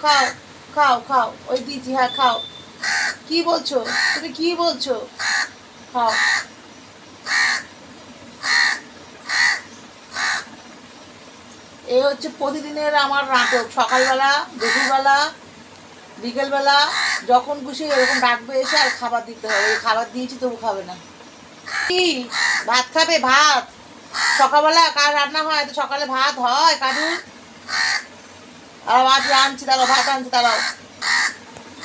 খাও খাও খাও, ওই দিয়েছি, হ্যাঁ খাও। কি বলছো তুমি, কি বলছো? খাও। এই হচ্ছে প্রতিদিনের আমার নাটক। সকালবেলা, দুপুরবেলা, বিকেলবেলা, যখন খুশি এরকম ডাকবে এসে আর খাবার দিতে হবে। খাবার দিয়েছি তবু খাবে না। কি ভাত খাবে? ভাত সকালবেলা কার রান্না হয়? তো সকালে ভাত হয় কারুর? আর ভাত আনছি, দাঁড়াও, ভাত আনছি, দাঁড়াও।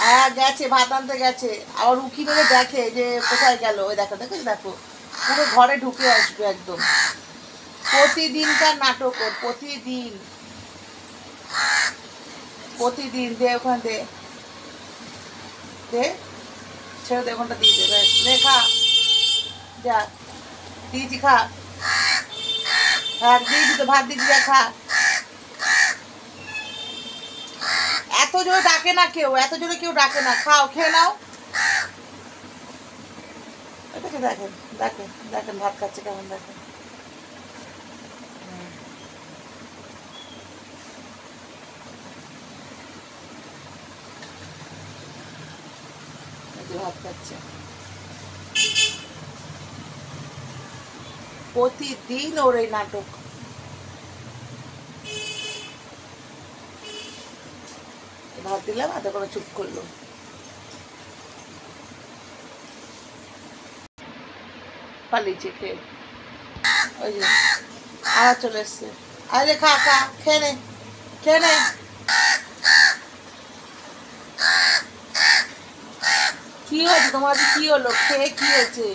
হ্যাঁ গেছে, ভাত আনতে গেছে। আবার উকি মেরে দেখে যে কোথায় গেল। ওই দেখো, দেখো দেখো, পুরো ঘরে ঢুকে আসবে একদম। প্রতিদিনকার নাটক ওর, প্রতিদিন প্রতিদিন। দে ওখানে, দে দে, ছেড়ে দে, ওখানটা দিয়ে দে, ব্যাস। নে খা, যা দিয়েছি, খা। হ্যাঁ দিয়েছি তো, ভাত দিয়েছি, যা খা। এত জোরে ডাকে না কেউ, এত জোরে কেউ ডাকে না। খাও, খেয়ে নাও। দেখেন দেখেন দেখেন দেখেন, ভাত খাচ্ছে কেমন, দেখেন। ভাত খাচ্ছে প্রতিদিন ওর এই নাটক। ভাত দিলাম, এত করে চুপ করলো। পালিয়েছে খেয়ে। ওই যে আবার চলে এসছে। আরে খা খা, খেয়ে নে, খেয়ে নে। কি হয়েছে তোমার? কি হলো? খেয়ে কি হয়েছে?